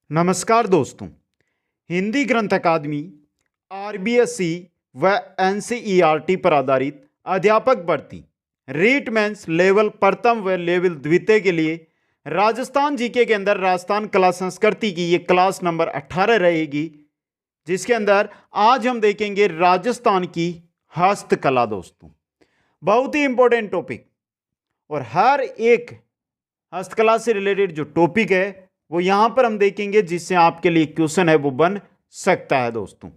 नमस्कार दोस्तों। हिंदी ग्रंथ अकादमी आरबीएसई व एनसीईआरटी पर आधारित अध्यापक भर्ती रीट मेंस लेवल प्रथम व लेवल द्वितीय के लिए राजस्थान जीके के अंदर राजस्थान कला संस्कृति की ये क्लास नंबर 18 रहेगी, जिसके अंदर आज हम देखेंगे राजस्थान की हस्तकला। दोस्तों, बहुत ही इंपॉर्टेंट टॉपिक, और हर एक हस्तकला से रिलेटेड जो टॉपिक है वो यहां पर हम देखेंगे, जिससे आपके लिए क्वेश्चन है वो बन सकता है। दोस्तों,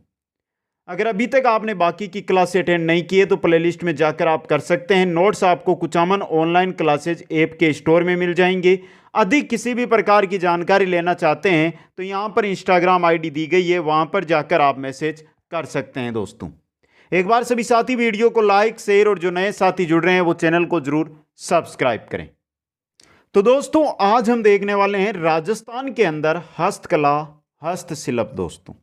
अगर अभी तक आपने बाकी की क्लास अटेंड नहीं की है तो प्लेलिस्ट में जाकर आप कर सकते हैं। नोट्स आपको कुचामन ऑनलाइन क्लासेज ऐप के स्टोर में मिल जाएंगे। अधिक किसी भी प्रकार की जानकारी लेना चाहते हैं तो यहां पर इंस्टाग्राम आईडी दी गई है, वहां पर जाकर आप मैसेज कर सकते हैं। दोस्तों, एक बार सभी साथी वीडियो को लाइक शेयर और जो नए साथी जुड़ रहे हैं वो चैनल को जरूर सब्सक्राइब करें। तो दोस्तों, आज हम देखने वाले हैं राजस्थान के अंदर हस्तकला हस्तशिल्प। दोस्तों,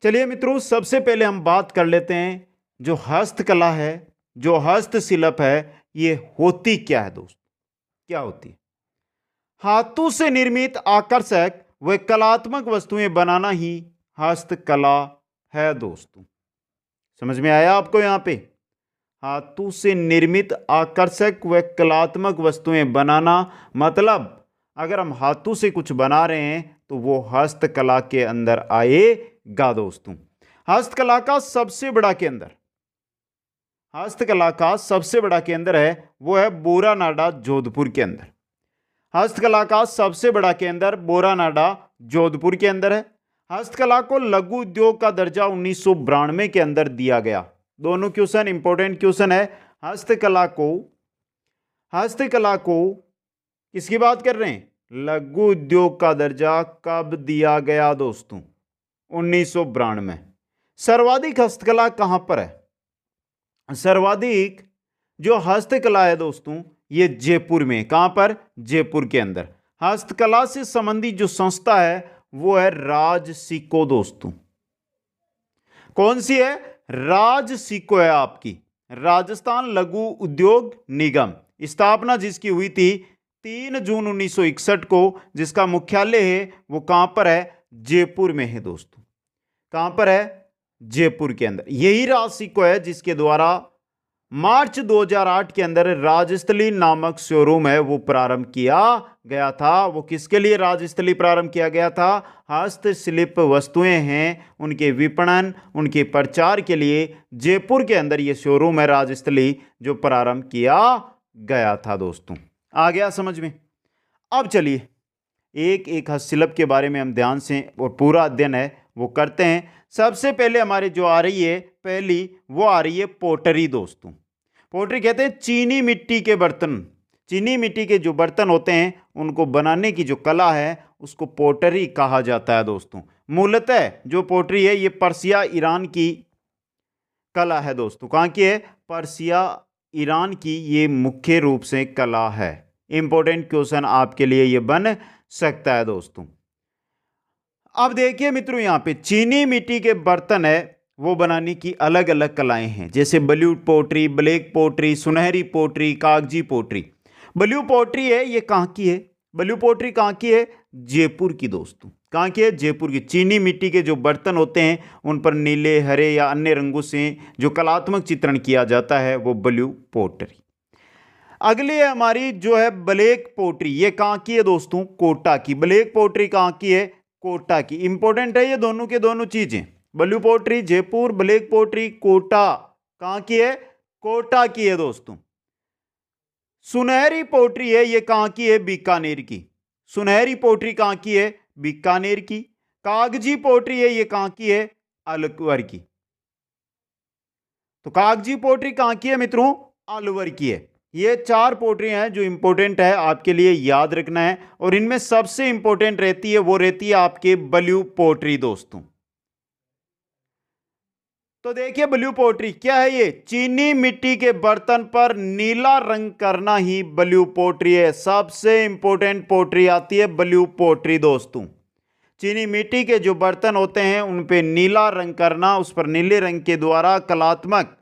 चलिए मित्रों, सबसे पहले हम बात कर लेते हैं जो हस्तकला है, जो हस्तशिल्प है, ये होती क्या है। दोस्तों, क्या होती है? हाथों से निर्मित आकर्षक व कलात्मक वस्तुएं बनाना ही हस्तकला है। दोस्तों, समझ में आया आपको? यहां पे हाथों से निर्मित आकर्षक व कलात्मक वस्तुएं बनाना, मतलब अगर हम हाथों से कुछ बना रहे हैं तो वो हस्तकला के अंदर आएगा। दोस्तों, हस्तकला का सबसे बड़ा केंद्र, हस्तकला का सबसे बड़ा केंद्र है वो है बोरानाडा, जोधपुर के अंदर। हस्तकला का सबसे बड़ा केंद्र बोरानाडा, जोधपुर के अंदर है। हस्तकला को लघु उद्योग का दर्जा 1992 के अंदर दिया गया। दोनों क्वेश्चन इंपॉर्टेंट क्वेश्चन है। हस्तकला को किसकी बात कर रहे हैं? लघु उद्योग का दर्जा कब दिया गया? दोस्तों, 1992। सर्वाधिक हस्तकला कहां पर है? सर्वाधिक जो हस्तकला है दोस्तों, ये जयपुर में। कहां पर? जयपुर के अंदर। हस्तकला से संबंधित जो संस्था है वो है राजसिको। दोस्तों, कौन सी है? राजसिको है आपकी, राजस्थान लघु उद्योग निगम। स्थापना जिसकी हुई थी 3 जून 1961 को, जिसका मुख्यालय है वो कहां पर है? जयपुर में है। दोस्तों, कहां पर है? जयपुर के अंदर। यही राजसिको है जिसके द्वारा मार्च 2008 के अंदर राजस्थली नामक शोरूम है वो प्रारंभ किया गया था। वो किसके लिए राजस्थली प्रारंभ किया गया था? हस्तशिल्प वस्तुएं हैं उनके विपणन, उनके प्रचार के लिए जयपुर के अंदर ये शोरूम है राजस्थली जो प्रारंभ किया गया था। दोस्तों, आ गया समझ में? अब चलिए एक एक हस्तशिल्प के बारे में हम ध्यान से और पूरा अध्ययन है वो करते हैं। सबसे पहले हमारे जो आ रही है पहली, वो आ रही है पोटरी। दोस्तों, पोटरी कहते हैं चीनी मिट्टी के बर्तन। चीनी मिट्टी के जो बर्तन होते हैं उनको बनाने की जो कला है उसको पोटरी कहा जाता है। दोस्तों, मूलतः जो पोटरी है ये पर्सिया ईरान की कला है। दोस्तों, कहाँ की है? पर्सिया ईरान की ये मुख्य रूप से कला है। इंपॉर्टेंट क्वेश्चन आपके लिए ये बन सकता है। दोस्तों, अब देखिए मित्रों, यहां पे चीनी मिट्टी के बर्तन है वो बनाने की अलग अलग कलाएं हैं, जैसे ब्लू पोट्री, ब्लैक पोट्री, सुनहरी पोट्री, कागजी पोट्री। ब्लू पोट्री है ये कहां की है? ब्लू पोट्री कहां की है? जयपुर की। दोस्तों, कहां की है? जयपुर की। चीनी मिट्टी के जो बर्तन होते हैं उन पर नीले, हरे या अन्य रंगों से जो कलात्मक चित्रण किया जाता है वो ब्लू पोट्री। अगली है हमारी जो है ब्लैक पोट्री। ये कहां की है दोस्तों? कोटा की। ब्लैक पोट्री कहां की है? कोटा की। इंपॉर्टेंट है ये दोनों के दोनों चीजें। Blue pottery Jaipur, black pottery Kota. कहां की है? कोटा की है। दोस्तों, सुनहरी पोट्री है ये कहां की है? बीकानेर की। सुनहरी पोट्री कहां की है? बीकानेर की। कागजी पोट्री है ये कहां की है? अलवर की। तो कागजी पोट्री कहां की है मित्रों? अलवर की है। ये 4 पोट्री हैं जो इंपॉर्टेंट है आपके लिए याद रखना है, और इनमें सबसे इंपॉर्टेंट रहती है वो रहती है आपके ब्लू पोट्री। दोस्तों, तो देखिए ब्लू पोट्री क्या है? ये चीनी मिट्टी के बर्तन पर नीला रंग करना ही ब्लू पोट्री है। सबसे इंपॉर्टेंट पोट्री आती है ब्लू पोट्री। दोस्तों, चीनी मिट्टी के जो बर्तन होते हैं उन पे नीला रंग करना, उस पर नीले रंग के द्वारा कलात्मक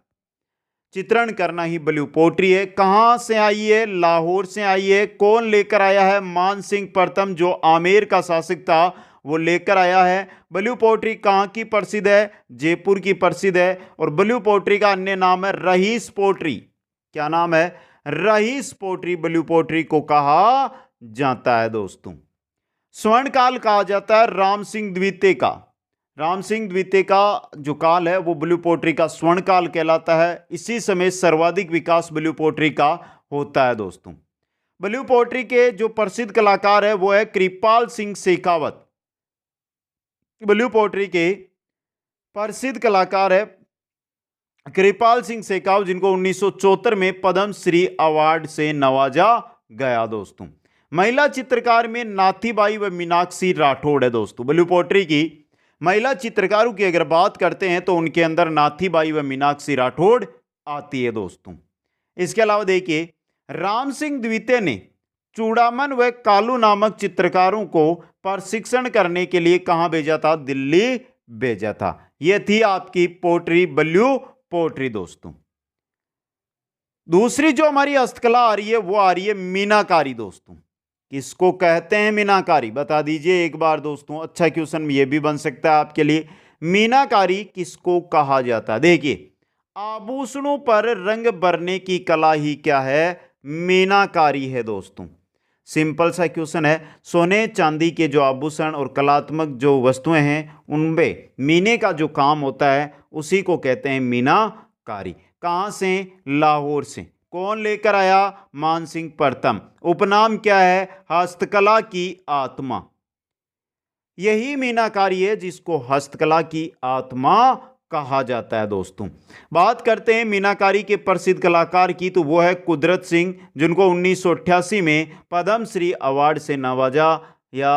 चित्रण करना ही ब्लू पोट्री है। कहां से आई है? लाहौर से आई है। कौन लेकर आया है? मान सिंह प्रथम, जो आमेर का शासक था, वो लेकर आया है। ब्लू पोट्री कहां की प्रसिद्ध है? जयपुर की प्रसिद्ध है। और ब्लू पोट्री का अन्य नाम है रहीस पोट्री। क्या नाम है? रहीस पोट्री ब्लू पोट्री को कहा जाता है दोस्तों। स्वर्ण काल कहा जाता है राम सिंह द्वितीय का। राम सिंह द्वितीय का जो काल है वो ब्लू पोट्री का स्वर्ण काल कहलाता है। इसी समय सर्वाधिक विकास ब्लू पोट्री का होता है दोस्तों। ब्लू पोट्री के जो प्रसिद्ध कलाकार है वो है कृपाल सिंह शेखावत। ब्लू पोट्री के प्रसिद्ध कलाकार है कृपाल सिंह शेखावत, जिनको 1974 में पद्मश्री अवार्ड से नवाजा गया दोस्तों। महिला चित्रकार में नाथीबाई व मीनाक्षी राठौड़ है दोस्तों। ब्लू पोट्री की महिला चित्रकारों की अगर बात करते हैं तो उनके अंदर नाथीबाई व मीनाक्षी राठौड़ आती है दोस्तों। इसके अलावा देखिए, राम सिंह द्वितीय ने चूड़ामन व कालू नामक चित्रकारों को प्रशिक्षण करने के लिए कहां भेजा था? दिल्ली भेजा था। यह थी आपकी पोट्री, ब्लू पोट्री दोस्तों। दूसरी जो हमारी हस्तकला आ रही है वो आ रही है मीनाकारी दोस्तों। किसको कहते हैं मीनाकारी? बता दीजिए एक बार दोस्तों। अच्छा क्वेश्चन ये भी बन सकता है आपके लिए। मीनाकारी किसको कहा जाता है? देखिए, आभूषणों पर रंग भरने की कला ही क्या है? मीनाकारी है दोस्तों। सिंपल सा क्वेश्चन है। सोने चांदी के जो आभूषण और कलात्मक जो वस्तुएं हैं उनमें मीने का जो काम होता है उसी को कहते हैं मीनाकारी। कहां से? लाहौर से। कौन लेकर आया? मान सिंह प्रथम। उपनाम क्या है? हस्तकला की आत्मा। यही मीनाकारी है जिसको हस्तकला की आत्मा कहा जाता है दोस्तों। बात करते हैं मीनाकारी के प्रसिद्ध कलाकार की, तो वो है कुदरत सिंह, जिनको 1988 में पद्मश्री अवार्ड से नवाजा या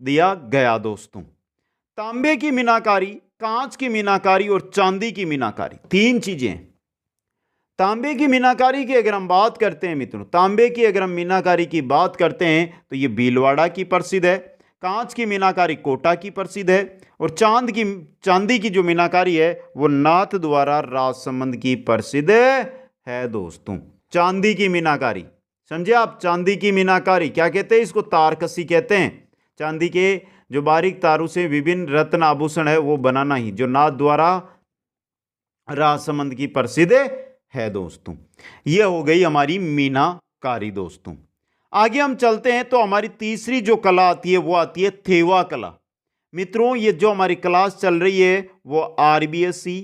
दिया गया दोस्तों। तांबे की मीनाकारी, कांच की मीनाकारी और चांदी की मीनाकारी, तीन चीजें। तांबे की मीनाकारी की अगर हम बात करते हैं मित्रों, तांबे की अगर हम मीनाकारी की बात करते हैं तो ये भीलवाड़ा की प्रसिद्ध है। कांच की मीनाकारी कोटा की प्रसिद्ध है। और चांदी की जो मीनाकारी है वो नाथ द्वारा राजसमंद की प्रसिद्ध है दोस्तों। चांदी की मीनाकारी, समझे आप? चांदी की मीनाकारी क्या कहते हैं? इसको तारकसी कहते हैं। चांदी के जो बारीक तारों से विभिन्न रत्न आभूषण है वो बनाना ही जो नाथ द्वारा राजसमंद की प्रसिद्ध है दोस्तों। ये हो गई हमारी मीनाकारी दोस्तों। आगे हम चलते हैं तो हमारी तीसरी जो कला आती है वो आती है थेवा कला। मित्रों, ये जो हमारी क्लास चल रही है वो आरबीएससी,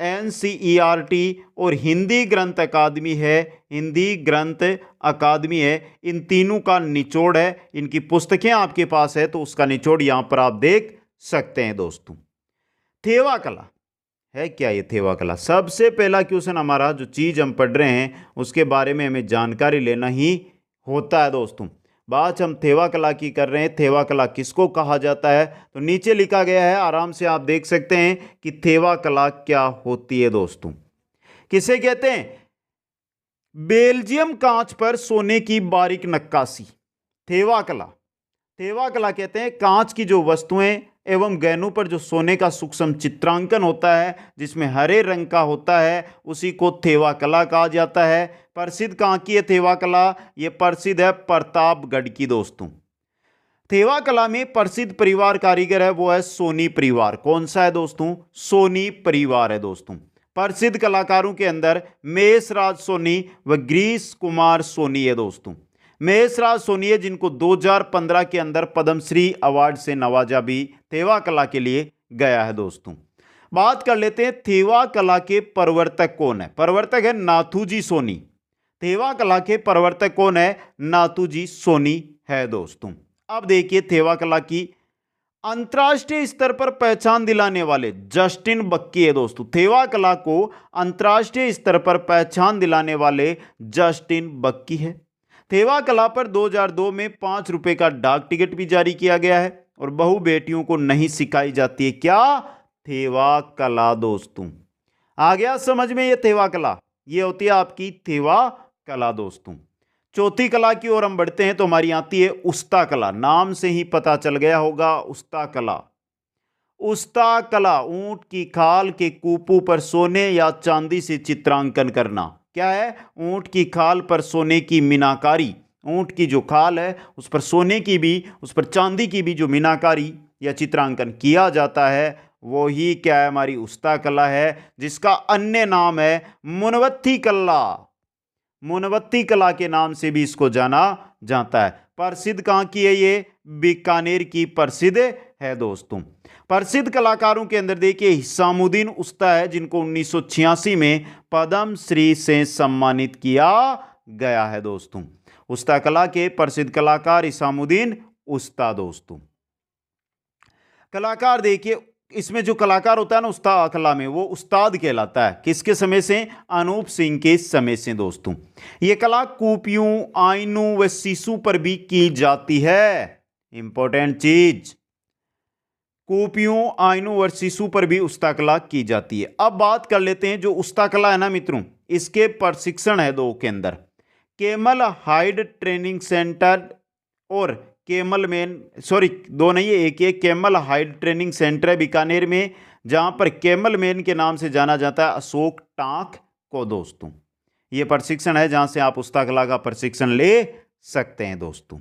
एनसीईआरटी और हिंदी ग्रंथ अकादमी है। हिंदी ग्रंथ अकादमी है, इन तीनों का निचोड़ है। इनकी पुस्तकें आपके पास है तो उसका निचोड़ यहां पर आप देख सकते हैं दोस्तों। थेवा कला है क्या? ये थेवा कला, सबसे पहला क्वेश्चन हमारा जो चीज हम पढ़ रहे हैं उसके बारे में हमें जानकारी लेना ही होता है दोस्तों। बात हम थेवा कला की कर रहे हैं। थेवा कला किसको कहा जाता है? तो नीचे लिखा गया है, आराम से आप देख सकते हैं कि थेवा कला क्या होती है दोस्तों। किसे कहते हैं? बेल्जियम कांच पर सोने की बारीक नक्काशी, थेवा कला। थेवा कला कहते हैं कांच की जो वस्तुएं एवं गहनों पर जो सोने का सूक्ष्म चित्रांकन होता है जिसमें हरे रंग का होता है उसी को थेवा कला कहा जाता है। प्रसिद्ध कहाँ की है थेवा कला? ये प्रसिद्ध है प्रतापगढ़ की दोस्तों। थेवा कला में प्रसिद्ध परिवार कारीगर है वो है सोनी परिवार। कौन सा है दोस्तों? सोनी परिवार है दोस्तों। प्रसिद्ध कलाकारों के अंदर महेशराज सोनी व गिरीश कुमार सोनी है दोस्तों। महेशराज सोनी है जिनको 2015 के अंदर पद्मश्री अवार्ड से नवाजा भी थेवा कला के लिए गया है दोस्तों। बात कर लेते हैं थेवा कला के प्रवर्तक कौन है? प्रवर्तक है नाथूजी सोनी। थेवा कला के प्रवर्तक कौन है? नाथूजी सोनी है दोस्तों। अब देखिए थेवा कला की अंतर्राष्ट्रीय स्तर पर पहचान दिलाने वाले जस्टिन बक्की है दोस्तों। थेवा कला को अंतर्राष्ट्रीय स्तर पर पहचान दिलाने वाले जस्टिन बक्की है। थेवा कला पर 2002 में 5 रुपए का डाक टिकट भी जारी किया गया है और बहु बेटियों को नहीं सिखाई जाती है क्या? थेवा कला दोस्तों। आ गया समझ में? ये थेवा कला ये होती है आपकी थेवा कला दोस्तों। चौथी कला की ओर हम बढ़ते हैं तो हमारी आती है उस्ता कला। नाम से ही पता चल गया होगा उस्ता कला। उस्ता कला, ऊंट की खाल के कूपू पर सोने या चांदी से चित्रांकन करना। क्या है? ऊंट की खाल पर सोने की मीनाकारी, ऊंट की जो खाल है उस पर सोने की भी, उस पर चांदी की भी जो मीनाकारी या चित्रांकन किया जाता है, वो ही क्या है? हमारी उस्ता कला है, जिसका अन्य नाम है मुनवत्ती कला। मुनवत्ती कला के नाम से भी इसको जाना जाता है। प्रसिद्ध कहाँ की है ये? बीकानेर की प्रसिद्ध है दोस्तों। प्रसिद्ध कलाकारों के अंदर देखिए हिसामुद्दीन उस्ता है, जिनको 1986 में पद्म श्री से सम्मानित किया गया है दोस्तों। उस्ता कला के प्रसिद्ध कलाकार हिसामुद्दीन उस्ता दोस्तों। कलाकार देखिए, इसमें जो कलाकार होता है ना उस्ता कला में, वो उस्ताद कहलाता है। किसके समय से? अनूप सिंह के समय से दोस्तों। ये कला कूपियों, आइनों व सीसू पर भी की जाती है। इंपॉर्टेंट चीज, कूपियों, आइनों और सीसू पर भी उस्ता कला की जाती है। अब बात कर लेते हैं जो उस्ता कला है ना मित्रों, इसके प्रशिक्षण है दो के अंदर। केमल हाइड ट्रेनिंग सेंटर और केमल मैन, सॉरी दो नहीं है, एक ही केमल हाइड ट्रेनिंग सेंटर है बीकानेर में, जहां पर केमल मैन के नाम से जाना जाता है अशोक टांक को दोस्तों। ये प्रशिक्षण है जहां से आप उस्ता कला का प्रशिक्षण ले सकते हैं दोस्तों।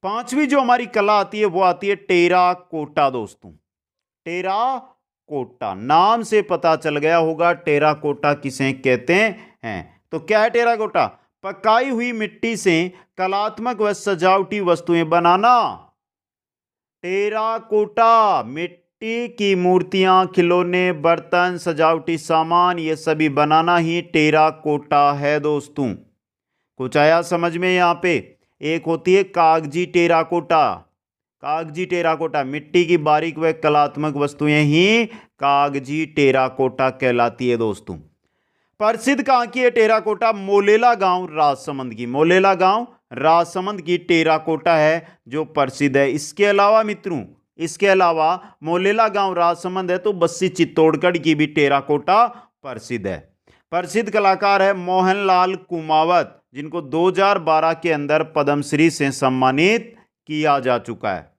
पांचवी जो हमारी कला आती है वो आती है टेराकोटा दोस्तों। टेराकोटा, नाम से पता चल गया होगा टेराकोटा किसे कहते हैं। तो क्या है टेराकोटा? पकाई हुई मिट्टी से कलात्मक व सजावटी वस्तुएं बनाना। टेराकोटा, मिट्टी की मूर्तियां, खिलौने, बर्तन, सजावटी सामान, ये सभी बनाना ही टेराकोटा है दोस्तों। कुछ आया समझ में यहां पे? एक होती है कागजी टेराकोटा। कागजी टेराकोटा, मिट्टी की बारीक व कलात्मक वस्तुएं ही कागजी टेराकोटा कहलाती है दोस्तों। प्रसिद्ध कहां की है टेराकोटा? मोलेला गांव राजसमंद की। मोलेला गांव राजसमंद की टेराकोटा है जो प्रसिद्ध है। इसके अलावा मित्रों, इसके अलावा मोलेला गांव राजसमंद है तो बस्सी चित्तौड़गढ़ की भी टेराकोटा प्रसिद्ध है। प्रसिद्ध कलाकार है मोहनलाल कुमावत, जिनको 2012 के अंदर पद्मश्री से सम्मानित किया जा चुका है।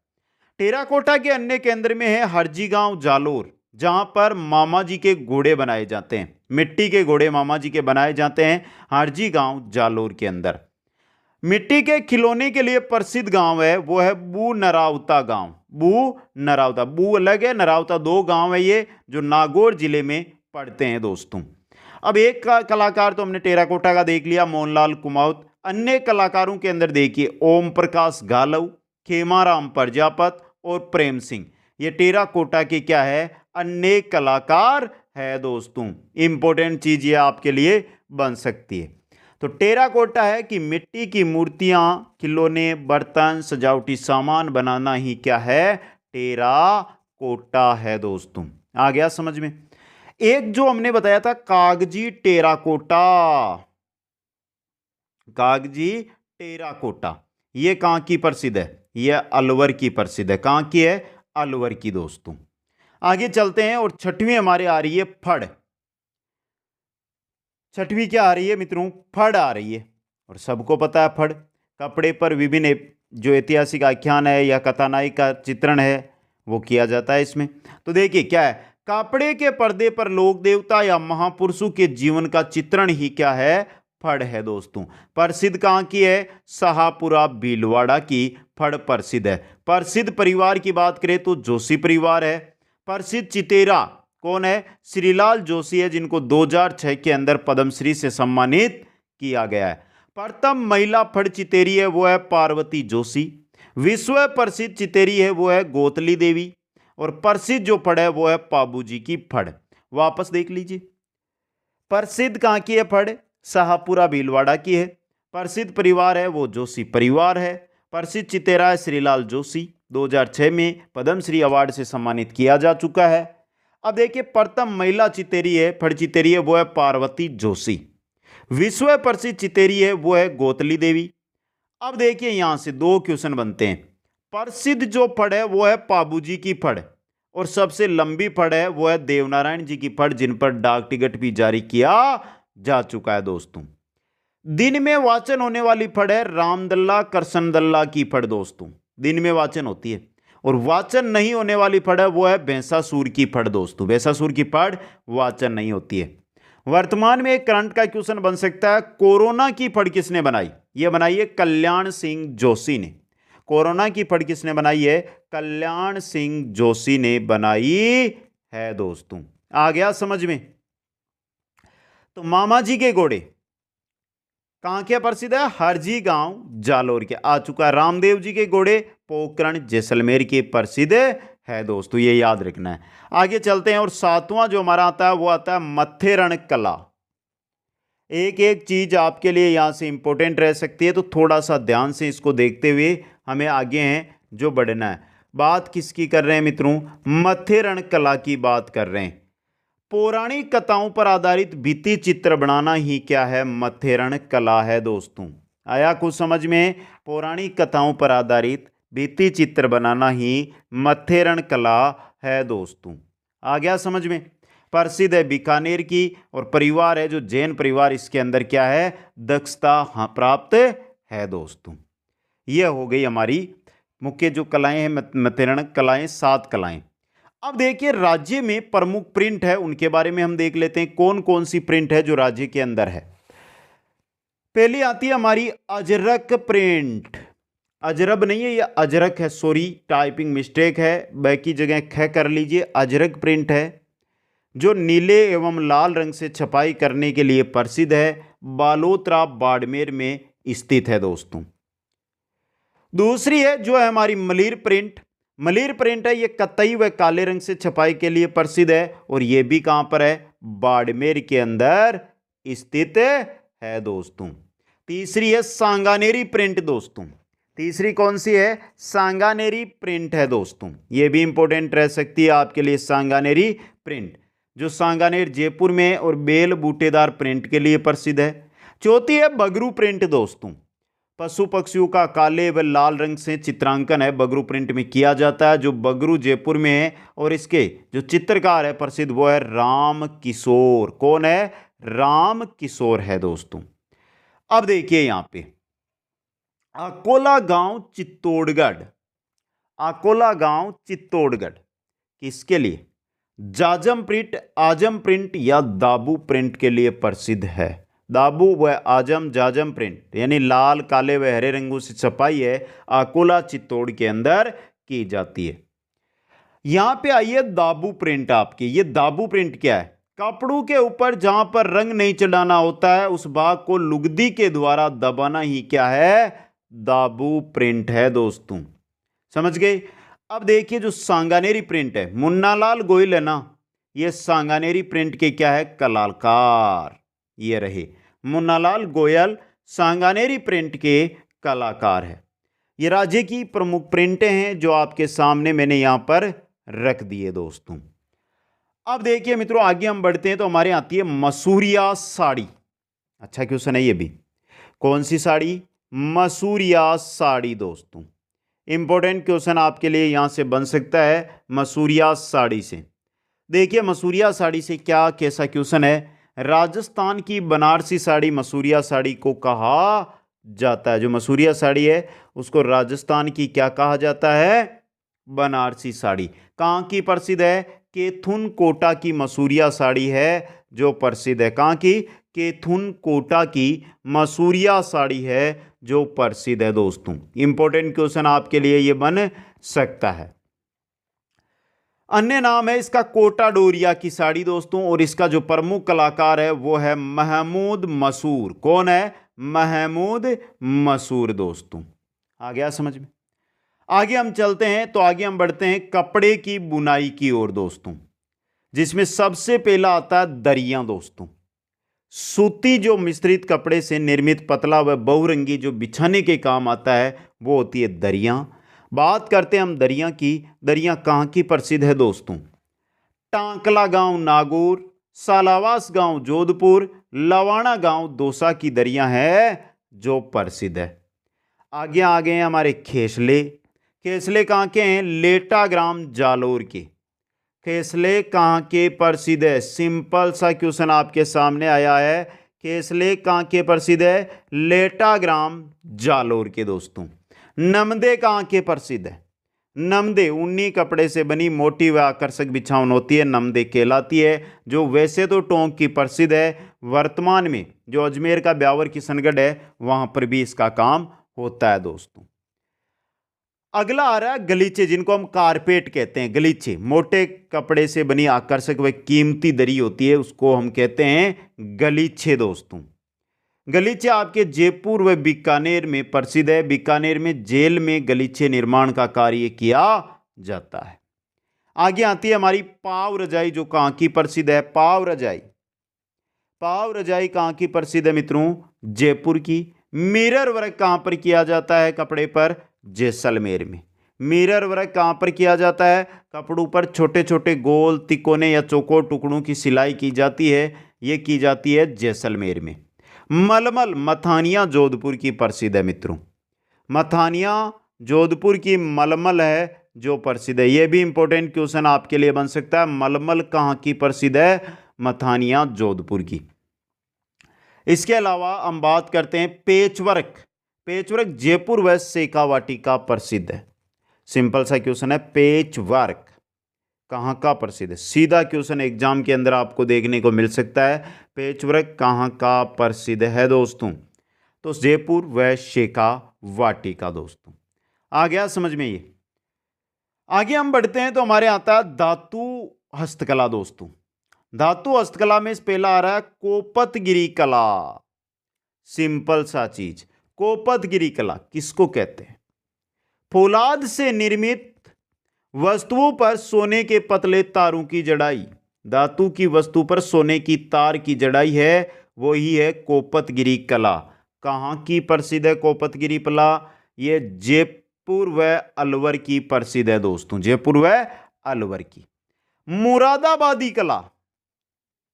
टेराकोटा के अन्य केंद्र में है हरजी गांव जालोर, जहां पर मामा जी के घोड़े बनाए जाते हैं। मिट्टी के घोड़े मामा जी के बनाए जाते हैं हरजी गांव जालोर के अंदर। मिट्टी के खिलौने के लिए प्रसिद्ध गांव है वो है बू नरावता गांव। बू नरावता, बू अलग है, नरावता दो गांव है ये, जो नागौर जिले में पड़ते हैं दोस्तों। अब एक कलाकार तो हमने टेराकोटा का देख लिया, मोहनलाल कुमावत। अन्य कलाकारों के अंदर देखिए ओम प्रकाश गालव, खेमाराम प्रजापत और प्रेम सिंह, ये टेराकोटा के क्या है? अन्य कलाकार है दोस्तों। इंपॉर्टेंट चीज ये आपके लिए बन सकती है। तो टेराकोटा है कि मिट्टी की मूर्तियां, खिलौने, बर्तन, सजावटी सामान बनाना ही क्या है? टेराकोटा है दोस्तों। आ गया समझ में? एक जो हमने बताया था कागजी टेराकोटा, कागजी टेराकोटा, ये कहां की प्रसिद्ध है? ये अलवर की प्रसिद्ध है। कहां की है? अलवर की दोस्तों। आगे चलते हैं और छठवीं हमारे आ रही है फड़। छठवीं क्या आ रही है मित्रों? फड़ आ रही है। और सबको पता है फड़, कपड़े पर विभिन्न जो ऐतिहासिक आख्यान है या कथानायक का चित्रण है वो किया जाता है इसमें। तो देखिए क्या है, कपड़े के पर्दे पर लोक देवता या महापुरुषों के जीवन का चित्रण ही क्या है? फड़ है दोस्तों। प्रसिद्ध कहां की है? शाहपुरा भीलवाड़ा की फड़ प्रसिद्ध है। प्रसिद्ध परिवार की बात करें तो जोशी परिवार है। प्रसिद्ध चितेरा कौन है? श्रीलाल जोशी है, जिनको 2006 के अंदर पद्मश्री से सम्मानित किया गया है। प्रथम महिला फड़ चितेरी है वो है पार्वती जोशी। विश्व प्रसिद्ध चितेरी है वो है गोतली देवी। और प्रसिद्ध जो फड़ है वो है पाबूजी की फड़। वापस देख लीजिए, प्रसिद्ध कहां की है फड़? शाहपुरा भीलवाड़ा की है। प्रसिद्ध परिवार है वो जोशी परिवार है। प्रसिद्ध चितेरा है श्रीलाल जोशी, 2006 में पद्मश्री अवार्ड से सम्मानित किया जा चुका है। अब देखिए प्रथम महिला चितेरी है, फड़ चितेरी है वो है पार्वती जोशी। विश्व प्रसिद्ध चितेरी है वो है गोतली देवी। अब देखिए यहां से दो क्वेश्चन बनते हैं। प्रसिद्ध जो फड़ है वो है पाबूजी की फड़, और सबसे लंबी फड़ है वो है देवनारायण जी की फड़, जिन पर डाक टिकट भी जारी किया जा चुका है दोस्तों। दिन में वाचन होने वाली फड़ है रामदल्ला कृष्णदल्ला की फड़ दोस्तों, दिन में वाचन होती है। और वाचन नहीं होने वाली फड़ है वो है भैंसासुर की फड़ दोस्तों। भैंसासुर की फड़ वाचन नहीं होती है। वर्तमान में एक करंट का क्वेश्चन बन सकता है, कोरोना की फड़ किसने बनाई? यह बनाई है कल्याण सिंह जोशी ने। कोरोना की फड़ किसने बनाई है? कल्याण सिंह जोशी ने बनाई है दोस्तों। आ गया समझ में? तो मामा जी के घोड़े कहां के प्रसिद्ध है? हरजी गांव जालोर के। आ चुका है। रामदेव जी के घोड़े पोखरण जैसलमेर के प्रसिद्ध है दोस्तों, ये याद रखना है। आगे चलते हैं और सातवां जो हमारा आता है वो आता है मथेरण कला। एक एक चीज आपके लिए यहां से इंपॉर्टेंट रह सकती है, तो थोड़ा सा ध्यान से इसको देखते हुए हमें आगे हैं जो बढ़ना है। बात किसकी कर रहे हैं मित्रों? मथेरण कला की बात कर रहे हैं। पौराणिक कथाओं पर आधारित भित्ति चित्र बनाना ही क्या है? मथेरण कला है दोस्तों। आया कुछ समझ में? पौराणिक कथाओं पर आधारित भित्ति चित्र बनाना ही मथेरण कला है दोस्तों। आ गया समझ में? प्रसिद्ध है बीकानेर की, और परिवार है जो जैन परिवार, इसके अंदर क्या है? दक्षता प्राप्त है दोस्तों। यह हो गई हमारी मुख्य जो कलाएं हैं, मथेरण कलाएं, 7 कलाएं। अब देखिए राज्य में प्रमुख प्रिंट है, उनके बारे में हम देख लेते हैं कौन कौन सी प्रिंट है जो राज्य के अंदर है। पहली आती है हमारी अजरक प्रिंट। अजरब नहीं है, यह अजरक है, सॉरी टाइपिंग मिस्टेक है, बाकी जगह ख कर लीजिए। अजरक प्रिंट है जो नीले एवं लाल रंग से छपाई करने के लिए प्रसिद्ध है। बालोतरा बाड़मेर में स्थित है दोस्तों। दूसरी है जो है हमारी मलीर प्रिंट। मलीर प्रिंट है, ये कत्थई व काले रंग से छपाई के लिए प्रसिद्ध है, और ये भी कहां पर है? बाड़मेर के अंदर स्थित है दोस्तों। तीसरी है सांगानेरी प्रिंट दोस्तों। तीसरी कौन सी है? सांगानेरी प्रिंट है दोस्तों। ये भी इंपॉर्टेंट रह सकती है आपके लिए, सांगानेरी प्रिंट, जो सांगानेर जयपुर में और बेल बूटेदार प्रिंट के लिए प्रसिद्ध है। चौथी है बगरू प्रिंट दोस्तों। पशु पक्षियों का काले व लाल रंग से चित्रांकन है बगरू प्रिंट में किया जाता है, जो बगरू जयपुर में है, और इसके जो चित्रकार है प्रसिद्ध वो है राम किशोर। कौन है? राम किशोर है दोस्तों। अब देखिए यहां पे अकोला गांव चित्तौड़गढ़। अकोला गांव चित्तौड़गढ़ किसके लिए? जाजम प्रिंट, आजम प्रिंट या दाबू प्रिंट के लिए प्रसिद्ध है। दाबू व आजम, जाजम प्रिंट यानी लाल, काले व हरे रंगों से छपाई है अकोला चित्तौड़ के अंदर की जाती है। यहां पे आइए दाबू प्रिंट आपकी। ये दाबू प्रिंट क्या है? कपड़ों के ऊपर जहां पर रंग नहीं चढ़ाना होता है उस भाग को लुगदी के द्वारा दबाना ही क्या है? दाबू प्रिंट है दोस्तों। समझ गए? अब देखिए जो सांगानेरी प्रिंट है, मुन्नालाल गोयल है ना, ये सांगानेरी प्रिंट के क्या है? कलाकार। ये रहे मुन्नालाल गोयल सांगानेरी प्रिंट के कलाकार है। ये राज्य की प्रमुख प्रिंटें हैं जो आपके सामने मैंने यहां पर रख दिए दोस्तों। अब देखिए मित्रों आगे हम बढ़ते हैं तो हमारे आती है मसूरिया साड़ी। अच्छा क्वेश्चन है ये भी। कौन सी साड़ी? मसूरिया साड़ी दोस्तों। इंपॉर्टेंट क्वेश्चन आपके लिए यहां से बन सकता है मसूरिया साड़ी से। देखिए मसूरिया साड़ी से क्या कैसा क्वेश्चन है? राजस्थान की बनारसी साड़ी मसूरिया साड़ी को कहा जाता है। जो मसूरिया साड़ी है उसको राजस्थान की क्या कहा जाता है? बनारसी साड़ी। कहां की प्रसिद्ध है? केथुन कोटा की मसूरिया साड़ी है जो प्रसिद्ध है। कहां की? केथुन कोटा की मसूरिया साड़ी है जो प्रसिद्ध है दोस्तों। इंपॉर्टेंट क्वेश्चन आपके लिए यह बन सकता है। अन्य नाम है इसका कोटा डोरिया की साड़ी दोस्तों, और इसका जो प्रमुख कलाकार है वो है महमूद मसूर। कौन है? महमूद मसूर दोस्तों। आ गया समझ में? आगे हम चलते हैं तो आगे हम बढ़ते हैं कपड़े की बुनाई की ओर दोस्तों, जिसमें सबसे पहला आता है दरियां दोस्तों। सूती जो मिश्रित कपड़े से निर्मित पतला व बहुरंगी जो बिछाने के काम आता है वो होती है दरियां। बात करते हैं हम दरियां की। दरियां कहां की प्रसिद्ध है दोस्तों? टांकला गांव नागौर, सालावास गांव जोधपुर, लवाणा गांव दौसा की दरियां है जो प्रसिद्ध है। आगे आ गए हैं हमारे खेसले। खेसले कहां के हैं? लेटा ग्राम जालोर के। खेसले कहां के प्रसिद्ध है? सिंपल सा क्वेश्चन आपके सामने आया है। खेसले कहां के प्रसिद्ध है? लेटा ग्राम जालोर के दोस्तों। नमदे कहां के प्रसिद्ध है? नमदे ऊनी कपड़े से बनी मोटी व आकर्षक बिछावन होती है, नमदे कहलाती है, जो वैसे तो टोंक की प्रसिद्ध है, वर्तमान में जो अजमेर का ब्यावर किशनगढ़ है वहां पर भी इसका काम होता है दोस्तों। अगला आ रहा है गलीचे, जिनको हम कारपेट कहते हैं। गलीचे मोटे कपड़े से बनी आकर्षक व कीमती दरी होती है, उसको हम कहते हैं गलीचे दोस्तों। गलीचे आपके जयपुर व बीकानेर में प्रसिद्ध है। बीकानेर में जेल में गलीचे निर्माण का कार्य किया जाता है। आगे आती है हमारी पाव रजाई, जो कहाँ की प्रसिद्ध है। पाव रजाई, पाव रजाई कहाँ की प्रसिद्ध है मित्रों? जयपुर की। मिरर वर्क कहाँ पर किया जाता है कपड़े पर? जैसलमेर में। मिरर वर्क कहाँ पर किया जाता है? कपड़ों पर छोटे छोटे गोल तिकोने या चौकोर टुकड़ों की सिलाई की जाती है, ये की जाती है जैसलमेर में। मलमल मथानिया जोधपुर की प्रसिद्ध है मित्रों। मथानिया जोधपुर की मलमल है जो प्रसिद्ध है। यह भी इंपॉर्टेंट क्वेश्चन आपके लिए बन सकता है। मलमल कहाँ की प्रसिद्ध है? मथानिया जोधपुर की। इसके अलावा हम बात करते हैं पेचवर्क। पेचवर्क जयपुर व शेखावाटी का प्रसिद्ध है। सिंपल सा क्वेश्चन है, पेचवर्क कहाँ का प्रसिद्ध है? सीधा क्वेश्चन एग्जाम के अंदर आपको देखने को मिल सकता है। पेचवर्क कहाँ का प्रसिद्ध है दोस्तों? तो जयपुर व शेखावाटी का दोस्तों। आ गया समझ में ये? आगे हम बढ़ते हैं तो हमारे आता है धातु हस्तकला दोस्तों। धातु हस्तकला में पहला आ रहा है कोपतगिरी कला। सिंपल सा चीज, कोपतगिरी कला किसको कहते हैं? फौलाद से निर्मित वस्तुओं पर सोने के पतले तारों की जड़ाई। धातु की वस्तु पर सोने की तार की जड़ाई है, वो ही है कोपतगिरी कला। कहाँ की प्रसिद्ध है कोपतगिरी कला? ये जयपुर व अलवर की प्रसिद्ध है दोस्तों। जयपुर व अलवर की। मुरादाबादी कला,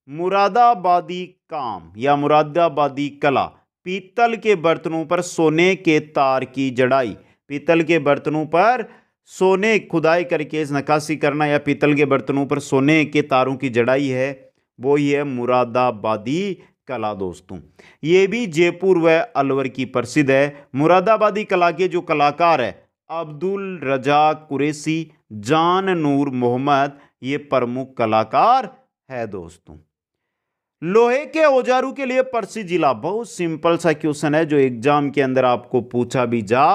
मुरादाबादी काम या मुरादाबादी कला, पीतल के बर्तनों पर सोने के तार की जड़ाई। पीतल के बर्तनों पर सोने खुदाई करके नक्काशी करना या पीतल के बर्तनों पर सोने के तारों की जड़ाई है, वो ही है मुरादाबादी कला दोस्तों। ये भी जयपुर व अलवर की प्रसिद्ध है। मुरादाबादी कला के जो कलाकार है अब्दुल रजाक कुरैशी, जान नूर मोहम्मद, ये प्रमुख कलाकार है दोस्तों। लोहे के औजारों के लिए प्रसिद्ध जिला, बहुत सिंपल सा क्वेश्चन है जो एग्जाम के अंदर आपको पूछा भी जा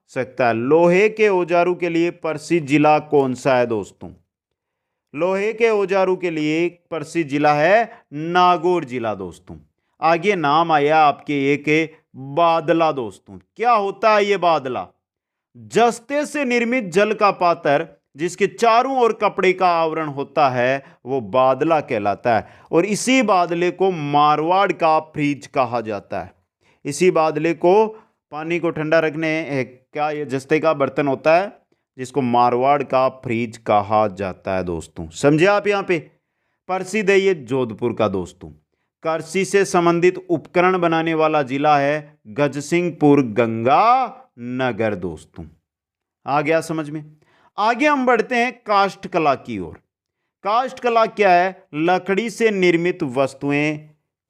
सकता है। लोहे के औजारों के लिए प्रसिद्ध जिला कौन सा है दोस्तों? लोहे के औजारों के लिए प्रसिद्ध जिला है नागौर जिला दोस्तों। आगे नाम आया आपके एक बादला दोस्तों। क्या होता है ये बादला? जस्ते से निर्मित जल का पात्र जिसके चारों ओर कपड़े का आवरण होता है वो बादला कहलाता है। और इसी बादले को मारवाड़ का फ्रिज कहा जाता है। इसी बादले को पानी को ठंडा रखने का ये जस्ते का बर्तन होता है जिसको मारवाड़ का फ्रिज कहा जाता है दोस्तों। समझे आप? यहाँ पे प्रसिद्ध है ये जोधपुर का दोस्तों। कृषि से संबंधित उपकरण बनाने वाला जिला है गजसिंहपुर गंगा नगर दोस्तों। आ गया समझ में? आगे हम बढ़ते हैं काष्ठ कला की ओर। काष्ठ कला क्या है? लकड़ी से निर्मित वस्तुएं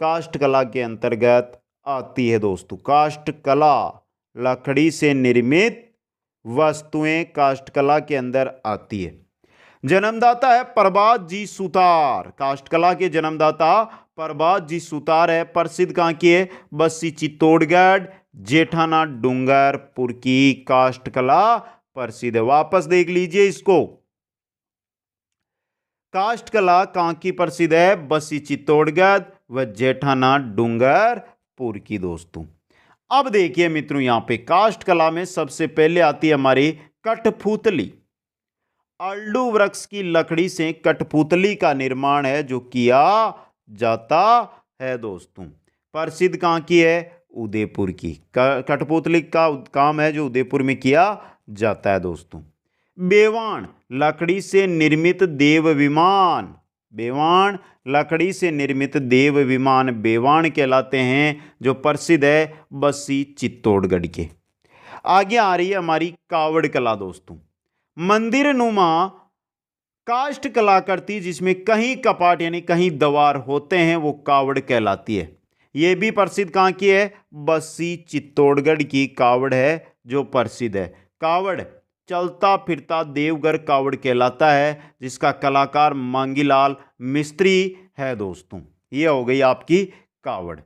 काष्ठ कला के अंतर्गत आती है दोस्तों। काष्ठ कला लकड़ी से निर्मित वस्तुएं काष्ठ कला के अंदर आती है। जन्मदाता है प्रभात जी सुतार। काष्ठ कला के जन्मदाता प्रभात जी सुतार है। प्रसिद्ध कहाँ की है? बस्सी चित्तौड़गढ़ जेठाना डूंगरपुर की काष्ठ कला प्रसिद्ध है। वापस देख लीजिए इसको। काष्ठ कला कहाँ की प्रसिद्ध है? बस्सी चित्तौड़गढ़ व जेठाना डूंगरपुर की दोस्तों। अब देखिए मित्रों, यहां पे काष्ठ कला में सबसे पहले आती है हमारी कठपुतली। अल्डू वृक्ष की लकड़ी से कठपुतली का निर्माण है जो किया जाता है दोस्तों। प्रसिद्ध कहाँ की है? उदयपुर की। कठपुतली का काम है जो उदयपुर में किया जाता है दोस्तों। बेवाण लकड़ी से निर्मित देव विमान। बेवाण लकड़ी से निर्मित देव विमान बेवाण कहलाते हैं, जो प्रसिद्ध है बस्सी चित्तौड़गढ़ के। आगे आ रही है हमारी कावड़ कला दोस्तों। मंदिर नुमा काष्ठ कलाकृति जिसमें कहीं कपाट यानी कहीं द्वार होते हैं वो कावड़ कहलाती है। यह भी प्रसिद्ध कहाँ की है? बस्सी चित्तौड़गढ़ की कावड़ है जो प्रसिद्ध है। कावड़ चलता फिरता देवघर कावड़ कहलाता है, जिसका कलाकार मांगीलाल मिस्त्री है दोस्तों। ये हो गई आपकी कावड़।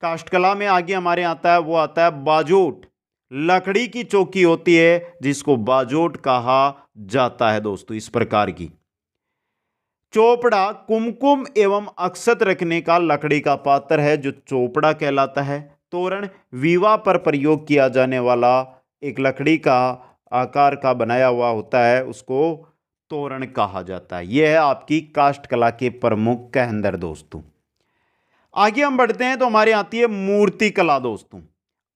काष्ठकला में आगे हमारे आता है, वो आता है बाजोट। लकड़ी की चौकी होती है जिसको बाजोट कहा जाता है दोस्तों, इस प्रकार की। चोपड़ा कुमकुम एवं अक्षत रखने का लकड़ी का पात्र है, जो चोपड़ा कहलाता है। तोरण विवाह पर प्रयोग किया जाने वाला एक लकड़ी का आकार का बनाया हुआ होता है, उसको तोरण कहा जाता है। यह है आपकी काष्ठकला के प्रमुख कहंदर दोस्तों। आगे हम बढ़ते हैं तो हमारे आती है मूर्ति कला दोस्तों।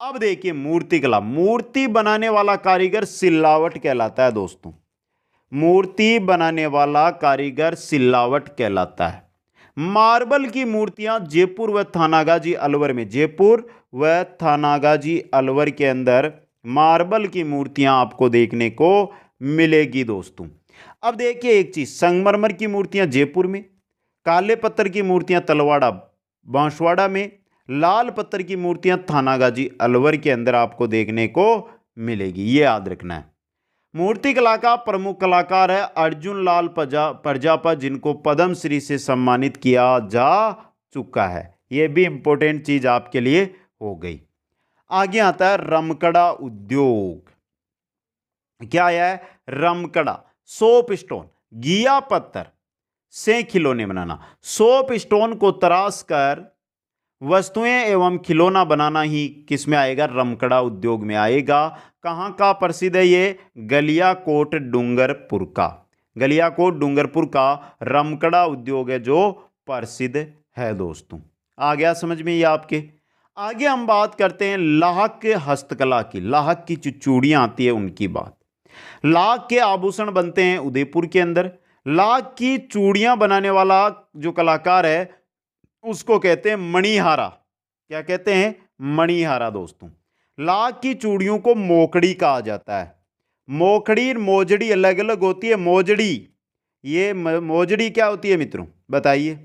अब देखिए मूर्ति कला, मूर्ति बनाने वाला कारीगर सिल्लावट कहलाता है दोस्तों। मूर्ति बनाने वाला कारीगर सिल्लावट कहलाता है। मार्बल की मूर्तियां जयपुर व थानागाजी अलवर में, जयपुर व थानागाजी अलवर के अंदर मार्बल की मूर्तियां आपको देखने को मिलेगी दोस्तों। अब देखिए एक चीज, संगमरमर की मूर्तियां जयपुर में, काले पत्थर की मूर्तियां तलवाड़ा बांसवाड़ा में, लाल पत्थर की मूर्तियां थानागाजी अलवर के अंदर आपको देखने को मिलेगी। ये याद रखना है। मूर्ति कला का प्रमुख कलाकार है अर्जुन लाल प्रजापत, जिनको पद्म श्री से सम्मानित किया जा चुका है। यह भी इंपॉर्टेंट चीज आपके लिए हो गई। आगे आता है रमकड़ा उद्योग। क्या है? रमकड़ा सोप स्टोन, घिया पत्थर से खिलौने बनाना। सोप स्टोन को तराश कर वस्तुएं एवं खिलौना बनाना ही किस में आएगा? रमकड़ा उद्योग में आएगा। कहां का प्रसिद्ध है ये? गलियाकोट डूंगरपुर का। गलियाकोट डूंगरपुर का रमकड़ा उद्योग है जो प्रसिद्ध है दोस्तों। आ गया समझ में ये आपके? आगे हम बात करते हैं लाहक के हस्तकला की। लाहक की जो चूड़ियां आती है उनकी बात। लाख के आभूषण बनते हैं उदयपुर के अंदर। लाख की चूड़ियां बनाने वाला जो कलाकार है उसको कहते हैं मणिहारा। क्या कहते हैं? मणिहारा दोस्तों। लाख की चूड़ियों को मोकड़ी कहा जाता है। मोकड़ी मोजड़ी अलग अलग होती है। मोजड़ी, ये मोजड़ी क्या होती है मित्रों बताइए?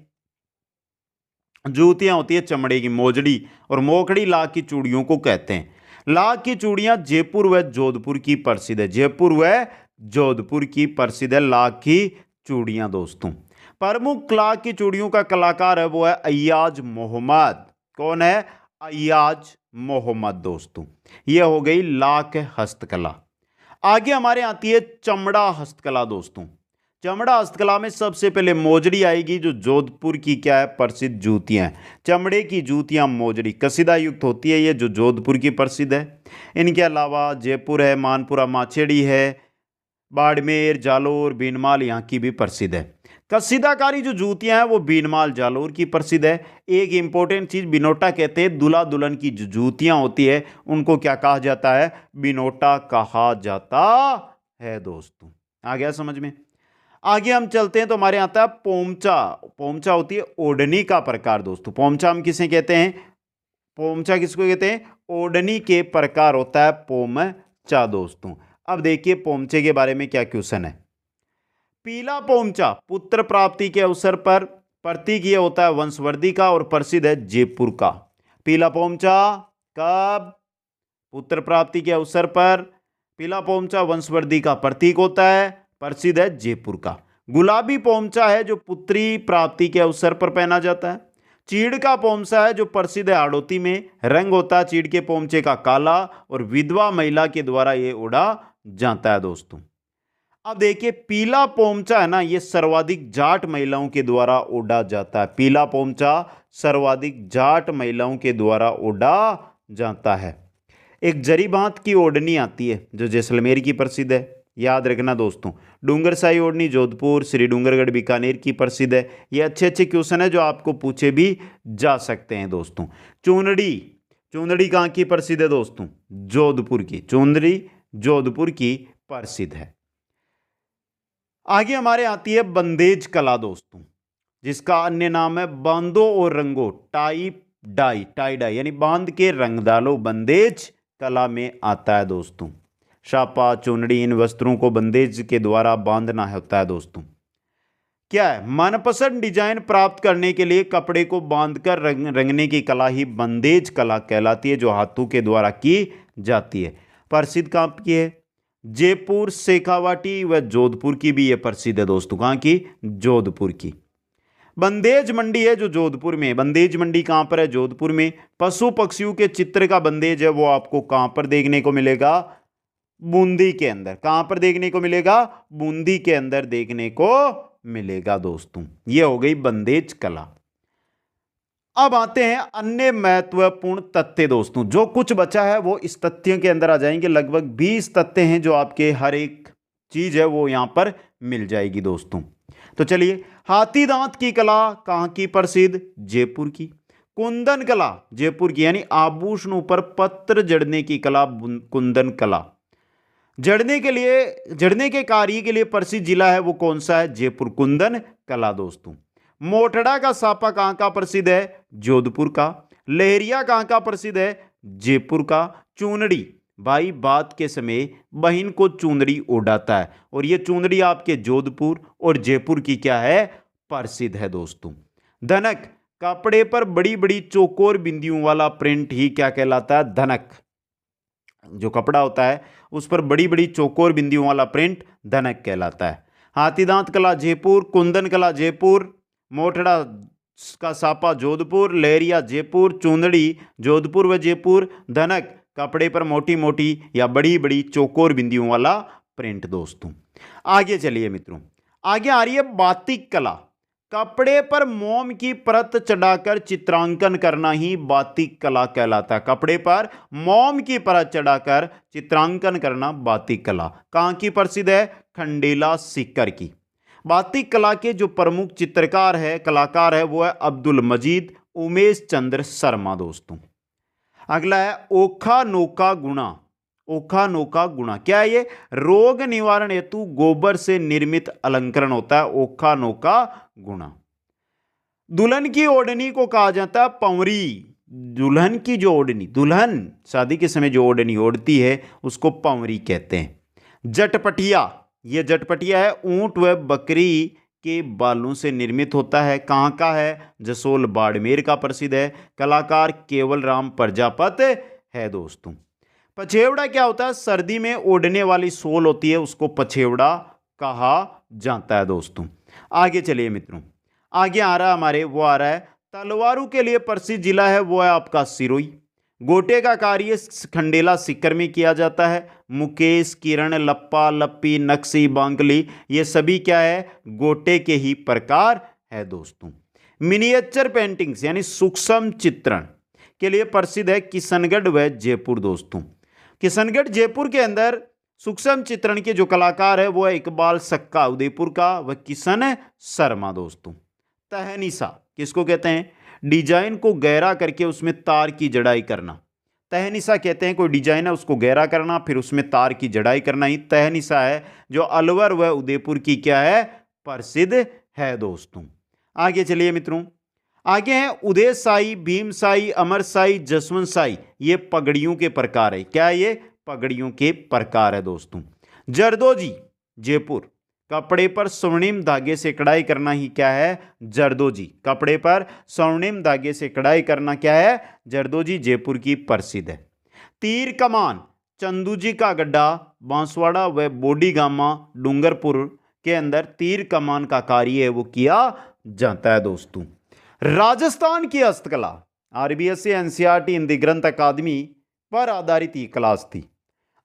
जूतियां होती है चमड़े की, मोजड़ी, और मोकड़ी लाख की चूड़ियों को कहते हैं। लाख की चूड़ियां जयपुर व जोधपुर की प्रसिद्ध है। जयपुर व जोधपुर की प्रसिद्ध है लाख की चूड़ियां दोस्तों। प्रमुख लाख की चूड़ियों का कलाकार है वो है अय्याज मोहम्मद। कौन है? अय्याज मोहम्मद दोस्तों। यह हो गई लाख हस्तकला। आगे हमारे आती है चमड़ा हस्तकला दोस्तों। चमड़ा हस्तकला में सबसे पहले मोजड़ी आएगी, जो जोधपुर की क्या है? प्रसिद्ध जूतियां हैं। चमड़े की जूतियां मोजड़ी कसीदा युक्त होती है, ये जो जोधपुर की प्रसिद्ध है। इनके अलावा जयपुर है, मानपुरा माछेड़ी है, बाड़मेर जालोर बीनमाल यहाँ की भी प्रसिद्ध है। कसीदाकारी जो जूतियां हैं वो बीनमाल जालोर की प्रसिद्ध है। एक इंपॉर्टेंट चीज बिनोटा कहते हैं, दूल्हा दुल्हन की जो जूतियां होती है उनको क्या कहा जाता है? बिनोटा कहा जाता है दोस्तों। आ गया समझ में? आगे हम चलते हैं तो हमारे आता है पोमचा। पोमचा होती है ओढ़नी का प्रकार दोस्तों। पोमचा हम किसे कहते हैं? पोमचा किसको कहते हैं? ओढ़नी के प्रकार होता है पोमचा दोस्तों। अब देखिए पोमचे के बारे में क्या क्वेश्चन है। पीला पोमचा पुत्र प्राप्ति के अवसर पर प्रतीक ये होता है वंशवर्धी का, और प्रसिद्ध है जयपुर का। पीला पोमचा कब? पुत्र प्राप्ति के अवसर पर। पीला पोमचा वंशवर्धी का प्रतीक होता है, प्रसिद्ध है जयपुर का। गुलाबी पोमचा है जो पुत्री प्राप्ति के अवसर पर पहना जाता है। चीड़ का पोमचा है जो प्रसिद्ध है हाड़ौती में। रंग होता है चीड़ के पोमचे का काला, और विधवा महिला के द्वारा ये ओढ़ा जाता है दोस्तों। अब देखिए पीला पोमचा है ना, ये सर्वाधिक जाट महिलाओं के द्वारा ओढ़ा जाता है। पीला पोमचा सर्वाधिक जाट महिलाओं के द्वारा ओढ़ा जाता है। एक जरीबांत की ओढ़नी आती है जो जैसलमेर की प्रसिद्ध है, याद रखना दोस्तों। डूंगरसाई ओढ़नी जोधपुर, श्री डूंगरगढ़ बीकानेर की प्रसिद्ध है। ये अच्छे अच्छे क्वेश्चन है जो आपको पूछे भी जा सकते हैं दोस्तों। चुनरी, चुनरी कहाँ की प्रसिद्ध है दोस्तों? जोधपुर की। चुनरी जोधपुर की प्रसिद्ध है। आगे हमारे आती है बंदेज कला दोस्तों, जिसका अन्य नाम है बांधो और रंगो, टाई डाई, टाई डाई यानी बांध के रंग डालो, बंदेज कला में आता है दोस्तों। छापा चुनड़ी इन वस्त्रों को बंदेज के द्वारा बांधना होता है दोस्तों। क्या है? मनपसंद डिजाइन प्राप्त करने के लिए कपड़े को बांधकर रंगने की कला ही बंदेज कला कहलाती है, जो हाथों के द्वारा की जाती है। प्रसिद्ध कहाँ की है? जयपुर, शेखावाटी व जोधपुर की भी ये प्रसिद्ध है दोस्तों। कहाँ की? जोधपुर की। बंदेज मंडी है जो जोधपुर में, बंदेज मंडी कहां पर है? जोधपुर में। पशु पक्षियों के चित्र का बंदेज है वो आपको कहां पर देखने को मिलेगा? बूंदी के अंदर। कहां पर देखने को मिलेगा? बूंदी के अंदर देखने को मिलेगा दोस्तों। ये हो गई बंदेज कला। अब आते हैं अन्य महत्वपूर्ण तथ्य दोस्तों। जो कुछ बचा है वो इस तथ्यों के अंदर आ जाएंगे। लगभग 20 तथ्य हैं जो आपके हर एक चीज है वो यहां पर मिल जाएगी दोस्तों। तो चलिए, हाथी दांत की कला कहां की प्रसिद्ध? जयपुर की। कुंदन कला जयपुर की, यानी आभूषणों पर पत्र जड़ने की कला कुंदन कला। जड़ने के कार्य के लिए प्रसिद्ध जिला है वो कौन सा है? जयपुर। कुंदन कला दोस्तों। मोटड़ा का सापा कहां का प्रसिद्ध है? जोधपुर का। लहरिया कहां का प्रसिद्ध है? जयपुर का। चूनड़ी, भाई बात के समय बहन को चुंदड़ी उड़ाता है, और यह चुंदड़ी आपके जोधपुर और जयपुर की क्या है? प्रसिद्ध है दोस्तों। धनक, कपड़े पर बड़ी बड़ी चौकोर बिंदियों वाला प्रिंट ही क्या कहलाता है? धनक। जो कपड़ा होता है उस पर बड़ी बड़ी चौकोर बिंदियों वाला प्रिंट धनक कहलाता है। हाथीदांत कला जयपुर, कुंदन कला जयपुर, मोटड़ा का सापा जोधपुर, लहरिया जयपुर, चुंदड़ी जोधपुर व जयपुर, धनक कपड़े पर मोटी मोटी या बड़ी बड़ी चौकोर बिंदियों वाला प्रिंट दोस्तों। आगे चलिए मित्रों, आगे आ रही है बातिक कला। कपड़े पर मोम की परत चढ़ाकर चित्रांकन करना ही बातिक कला कहलाता है। कपड़े पर मोम की परत चढ़ाकर चित्रांकन करना बातिक कला। कहां की प्रसिद्ध है? खंडेला सीकर की। बातिक कला के जो प्रमुख चित्रकार है, कलाकार है, वो है अब्दुल मजीद उमेश चंद्र शर्मा दोस्तों। अगला है ओखा नोका गुणा। ओखा नोका गुणा क्या है? ये रोग निवारण हेतु गोबर से निर्मित अलंकरण होता है, ओखा नोका गुणा। दुल्हन की ओढ़नी को कहा जाता है पंवरी। दुल्हन की जो ओढ़नी, दुल्हन शादी के समय जो ओढ़नी ओढ़ती है उसको पंवरी कहते हैं। जटपटिया, यह जटपटिया है ऊंट व बकरी के बालों से निर्मित होता है। कहाँ का है? जसोल बाड़मेर का प्रसिद्ध है। कलाकार केवल राम प्रजापति है दोस्तों। पछेवड़ा क्या होता है? सर्दी में ओढ़ने वाली सोल होती है, उसको पछेवड़ा कहा जाता है दोस्तों। आगे चलिए मित्रों, आगे आ रहा है हमारे, वो आ रहा है तलवारों के लिए प्रसिद्ध जिला है वो है आपका सिरोही। गोटे का कार्य खंडेला सीकर में किया जाता है। मुकेश, किरण, लप्पा, लप्पी, नक्शी, बांकली, ये सभी क्या है? गोटे के ही प्रकार है दोस्तों। मिनिएचर पेंटिंग्स यानी सूक्ष्म चित्रण के लिए प्रसिद्ध है किशनगढ़ व जयपुर दोस्तों। किशनगढ़ जयपुर के अंदर सूक्ष्म चित्रण के जो कलाकार है वो है इकबाल सक्का उदयपुर का व किशन शर्मा दोस्तों। तहनीसा किसको कहते हैं? डिजाइन को गहरा करके उसमें तार की जड़ाई करना तहनीसा कहते हैं। कोई डिजाइन है उसको गहरा करना फिर उसमें तार की जड़ाई करना ही तहनीसा है, जो अलवर व उदयपुर की क्या है? प्रसिद्ध है दोस्तों। आगे चलिए मित्रों, आगे है उदयशाही, भीमशाही, अमरशाही, जसवंतशाही, ये पगड़ियों के प्रकार है। क्या है? ये पगड़ियों के प्रकार है दोस्तों। जरदोजी जयपुर, कपड़े पर स्वर्णिम धागे से कढ़ाई करना ही क्या है? जरदोजी। कपड़े पर स्वर्णिम धागे से कढ़ाई करना क्या है? जरदोजी जयपुर की प्रसिद्ध है। तीर कमान चंदूजी का गड्ढा, बांसवाड़ा व बोडीगामा डूंगरपुर के अंदर तीर कमान का कार्य है वो किया जाता है दोस्तों। राजस्थान की हस्तकला आरबीएससी एनसीईआरटी हिंदी ग्रंथ अकादमी पर आधारित ये क्लास थी।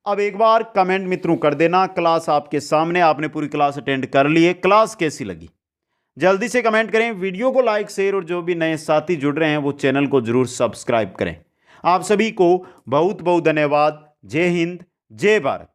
अब एक बार कमेंट मित्रों कर देना, क्लास आपके सामने, आपने पूरी क्लास अटेंड कर ली है, क्लास कैसी लगी जल्दी से कमेंट करें। वीडियो को लाइक शेयर और जो भी नए साथी जुड़ रहे हैं वो चैनल को जरूर सब्सक्राइब करें। आप सभी को बहुत बहुत धन्यवाद। जय हिंद, जय भारत।